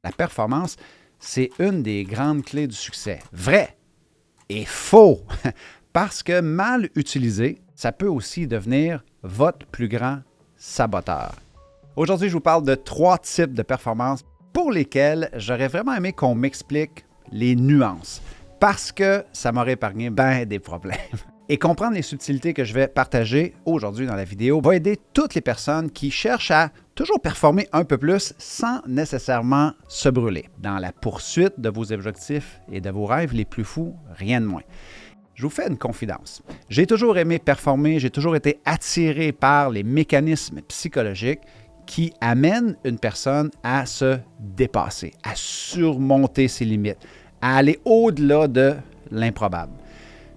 la performance, c'est une des grandes clés du succès. Vrai et faux, parce que mal utilisé, ça peut aussi devenir votre plus grand saboteur. Aujourd'hui, je vous parle de 3 types de performances pour lesquels j'aurais vraiment aimé qu'on m'explique les nuances, parce que ça m'aurait épargné bien des problèmes. Et comprendre les subtilités que je vais partager aujourd'hui dans la vidéo va aider toutes les personnes qui cherchent à toujours performer un peu plus sans nécessairement se brûler. Dans la poursuite de vos objectifs et de vos rêves les plus fous, rien de moins. Je vous fais une confidence. J'ai toujours aimé performer, j'ai toujours été attiré par les mécanismes psychologiques qui amènent une personne à se dépasser, à surmonter ses limites, à aller au-delà de l'improbable.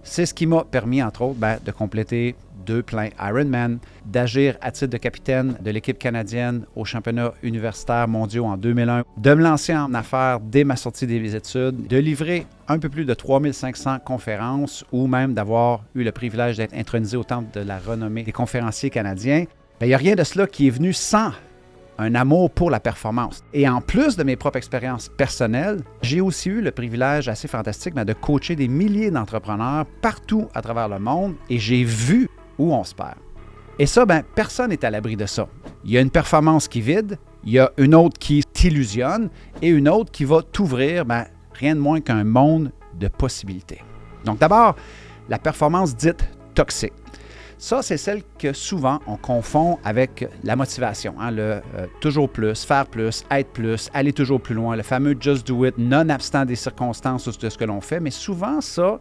C'est ce qui m'a permis, entre autres, de compléter 2 pleins Ironman, d'agir à titre de capitaine de l'équipe canadienne aux championnats universitaires mondiaux en 2001, de me lancer en affaires dès ma sortie des études, de livrer un peu plus de 3500 conférences ou même d'avoir eu le privilège d'être intronisé au temple de la renommée des conférenciers canadiens. Il n'y a rien de cela qui est venu sans un amour pour la performance. Et en plus de mes propres expériences personnelles, j'ai aussi eu le privilège assez fantastique de coacher des milliers d'entrepreneurs partout à travers le monde et j'ai vu où on se perd. Et ça, personne n'est à l'abri de ça. Il y a une performance qui vide, il y a une autre qui t'illusionne et une autre qui va t'ouvrir rien de moins qu'un monde de possibilités. Donc d'abord, la performance dite toxique. Ça, c'est celle que souvent on confond avec la motivation, toujours plus, faire plus, être plus, aller toujours plus loin, le fameux « just do it », nonobstant des circonstances ou de ce que l'on fait, mais souvent ça,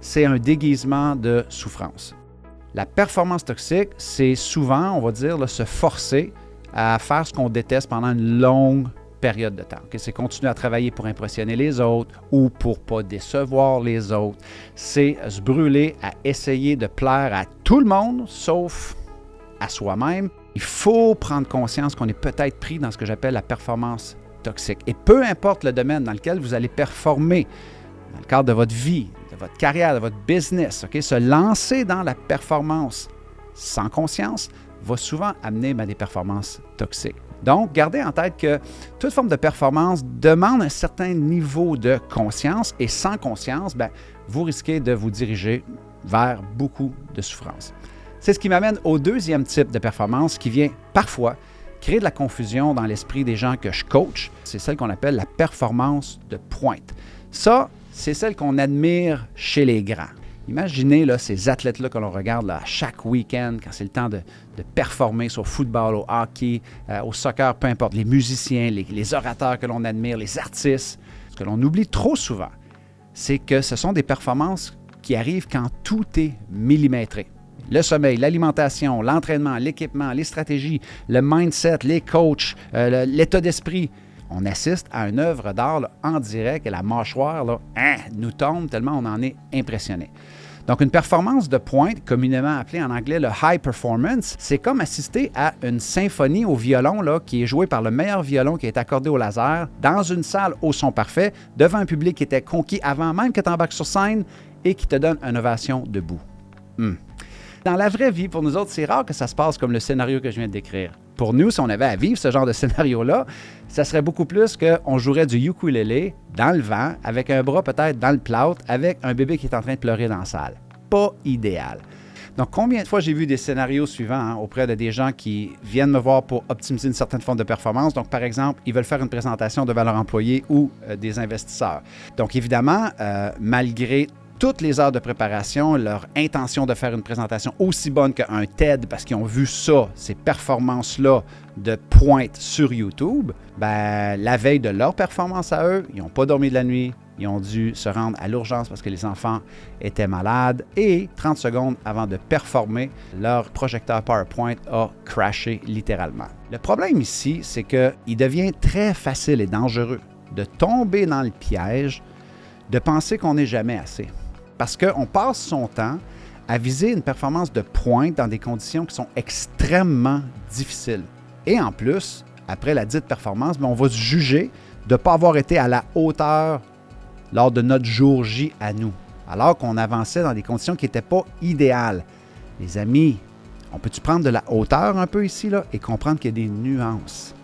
c'est un déguisement de souffrance. La performance toxique, c'est souvent, on va dire, se forcer à faire ce qu'on déteste pendant une longue période de temps. C'est continuer à travailler pour impressionner les autres ou pour ne pas décevoir les autres. C'est se brûler à essayer de plaire à tout le monde, sauf à soi-même. Il faut prendre conscience qu'on est peut-être pris dans ce que j'appelle la performance toxique. Et peu importe le domaine dans lequel vous allez performer, dans le cadre de votre vie, de votre carrière, de votre business, se lancer dans la performance sans conscience va souvent amener des performances toxiques. Donc, gardez en tête que toute forme de performance demande un certain niveau de conscience et sans conscience, vous risquez de vous diriger vers beaucoup de souffrance. C'est ce qui m'amène au deuxième type de performance qui vient parfois créer de la confusion dans l'esprit des gens que je coach. C'est celle qu'on appelle la performance de pointe. Ça, c'est celle qu'on admire chez les grands. Imaginez ces athlètes-là que l'on regarde chaque week-end, quand c'est le temps de performer sur football, au hockey, au soccer, peu importe, les musiciens, les orateurs que l'on admire, les artistes. Ce que l'on oublie trop souvent, c'est que ce sont des performances qui arrivent quand tout est millimétré. Le sommeil, l'alimentation, l'entraînement, l'équipement, les stratégies, le mindset, les coachs, l'état d'esprit. On assiste à une œuvre d'art en direct et la mâchoire nous tombe tellement on en est impressionné. Donc, une performance de pointe, communément appelée en anglais le high performance, c'est comme assister à une symphonie au violon qui est jouée par le meilleur violon qui est accordé au laser dans une salle au son parfait, devant un public qui était conquis avant même que tu embarques sur scène et qui te donne une ovation debout. Dans la vraie vie, pour nous autres, c'est rare que ça se passe comme le scénario que je viens de décrire. Pour nous, si on avait à vivre ce genre de scénario-là, ça serait beaucoup plus qu'on jouerait du ukulélé dans le vent, avec un bras peut-être dans le plâtre, avec un bébé qui est en train de pleurer dans la salle. Pas idéal. Donc, combien de fois j'ai vu des scénarios suivants auprès de des gens qui viennent me voir pour optimiser une certaine forme de performance. Donc, par exemple, ils veulent faire une présentation devant leurs employés ou des investisseurs. Donc, évidemment, malgré toutes les heures de préparation, leur intention de faire une présentation aussi bonne qu'un TED parce qu'ils ont vu ça, ces performances-là de pointe sur YouTube, la veille de leur performance à eux, ils n'ont pas dormi de la nuit, ils ont dû se rendre à l'urgence parce que les enfants étaient malades et 30 secondes avant de performer, leur projecteur PowerPoint a crashé littéralement. Le problème ici, c'est qu'il devient très facile et dangereux de tomber dans le piège de penser qu'on n'est jamais assez. Parce qu'on passe son temps à viser une performance de pointe dans des conditions qui sont extrêmement difficiles. Et en plus, après la dite performance, on va se juger de ne pas avoir été à la hauteur lors de notre jour J à nous, alors qu'on avançait dans des conditions qui n'étaient pas idéales. Les amis, on peut-tu prendre de la hauteur un peu ici et comprendre qu'il y a des nuances?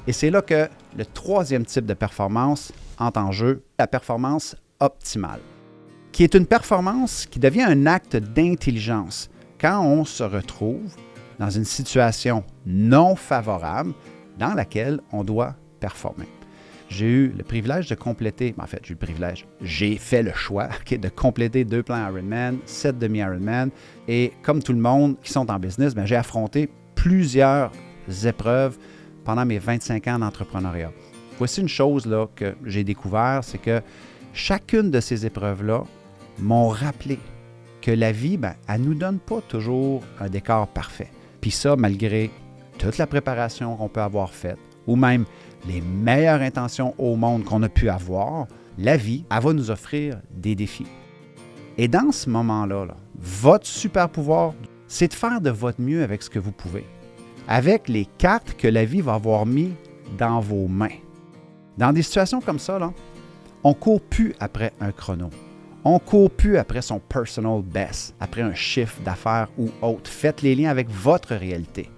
Et c'est là que le troisième type de performance entre en jeu, la performance optimale, qui est une performance qui devient un acte d'intelligence quand on se retrouve dans une situation non favorable dans laquelle on doit performer. J'ai eu le privilège de compléter, j'ai fait le choix de compléter 2 plans Ironman, 7 demi-Ironman, et comme tout le monde qui sont en business, j'ai affronté plusieurs épreuves pendant mes 25 ans d'entrepreneuriat. Voici une chose là, que j'ai découvert, c'est que chacune de ces épreuves-là m'ont rappelé que la vie, elle ne nous donne pas toujours un décor parfait. Puis ça, malgré toute la préparation qu'on peut avoir faite, ou même les meilleures intentions au monde qu'on a pu avoir, la vie, elle va nous offrir des défis. Et dans ce moment-là, votre super pouvoir, c'est de faire de votre mieux avec ce que vous pouvez, avec les cartes que la vie va avoir mis dans vos mains. Dans des situations comme ça, on ne court plus après un chrono. On ne court plus après son personal best, après un chiffre d'affaires ou autre. Faites les liens avec votre réalité.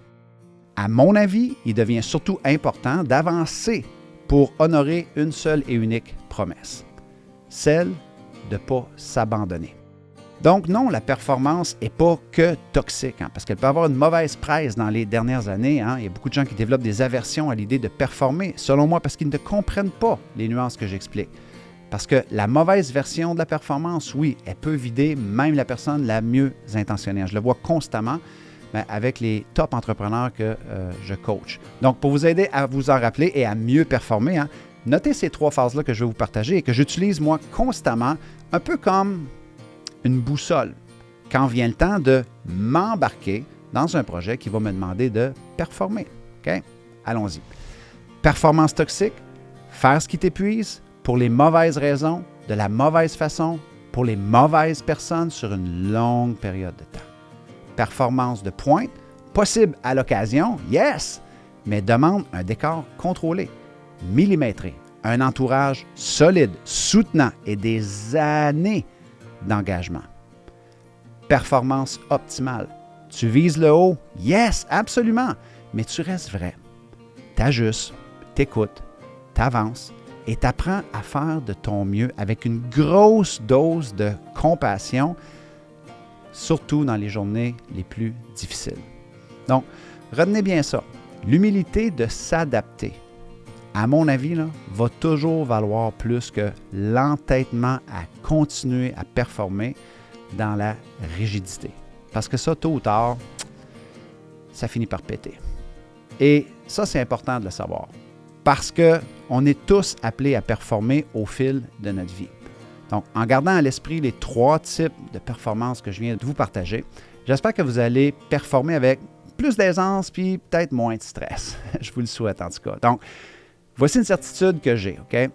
À mon avis, il devient surtout important d'avancer pour honorer une seule et unique promesse, celle de ne pas s'abandonner. Donc non, la performance n'est pas que toxique, parce qu'elle peut avoir une mauvaise presse dans les dernières années. Il y a beaucoup de gens qui développent des aversions à l'idée de performer, selon moi, parce qu'ils ne comprennent pas les nuances que j'explique. Parce que la mauvaise version de la performance, oui, elle peut vider même la personne la mieux intentionnée. Je le vois constamment avec les top entrepreneurs que je coach. Donc, pour vous aider à vous en rappeler et à mieux performer, notez ces 3 phases-là que je vais vous partager et que j'utilise moi constamment, un peu comme une boussole, quand vient le temps de m'embarquer dans un projet qui va me demander de performer. OK? Allons-y. Performance toxique, faire ce qui t'épuise pour les mauvaises raisons, de la mauvaise façon, pour les mauvaises personnes sur une longue période de temps. Performance de pointe, possible à l'occasion, yes, mais demande un décor contrôlé, millimétré, un entourage solide, soutenant et des années d'engagement. Performance optimale. Tu vises le haut? Yes, absolument, mais tu restes vrai. T'ajustes, t'écoutes, t'avances et t'apprends à faire de ton mieux avec une grosse dose de compassion, surtout dans les journées les plus difficiles. Donc, retenez bien ça. L'humilité de s'adapter, à mon avis, va toujours valoir plus que l'entêtement à continuer à performer dans la rigidité. Parce que ça, tôt ou tard, ça finit par péter. Et ça, c'est important de le savoir. Parce qu'on est tous appelés à performer au fil de notre vie. Donc, en gardant à l'esprit les 3 types de performances que je viens de vous partager, j'espère que vous allez performer avec plus d'aisance puis peut-être moins de stress. Je vous le souhaite en tout cas. Donc, voici une certitude que j'ai, OK?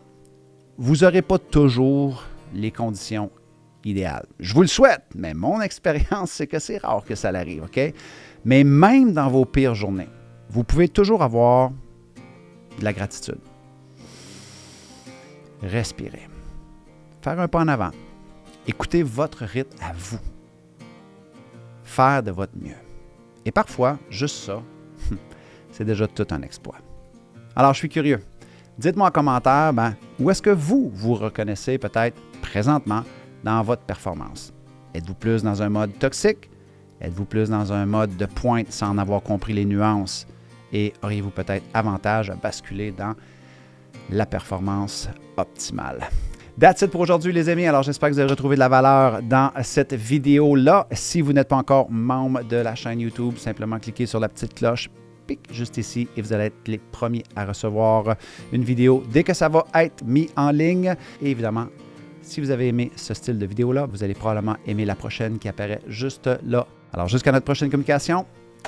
Vous n'aurez pas toujours les conditions idéales. Je vous le souhaite, mais mon expérience, c'est que c'est rare que ça l'arrive, OK? Mais même dans vos pires journées, vous pouvez toujours avoir de la gratitude. Respirez. Faire un pas en avant. Écoutez votre rythme à vous. Faire de votre mieux. Et parfois, juste ça, c'est déjà tout un exploit. Alors, je suis curieux. Dites-moi en commentaire, où est-ce que vous reconnaissez peut-être présentement dans votre performance? Êtes-vous plus dans un mode toxique? Êtes-vous plus dans un mode de pointe sans en avoir compris les nuances? Et auriez-vous peut-être avantage à basculer dans la performance optimale? That's it pour aujourd'hui, les amis. Alors, j'espère que vous avez retrouvé de la valeur dans cette vidéo-là. Si vous n'êtes pas encore membre de la chaîne YouTube, simplement cliquez sur la petite cloche, pic, juste ici, et vous allez être les premiers à recevoir une vidéo dès que ça va être mis en ligne. Et évidemment, si vous avez aimé ce style de vidéo-là, vous allez probablement aimer la prochaine qui apparaît juste là. Alors, jusqu'à notre prochaine communication,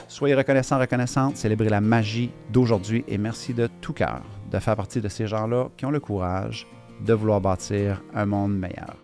soyez reconnaissants, reconnaissantes, célébrez la magie d'aujourd'hui et merci de tout cœur de faire partie de ces gens-là qui ont le courage de vouloir bâtir un monde meilleur.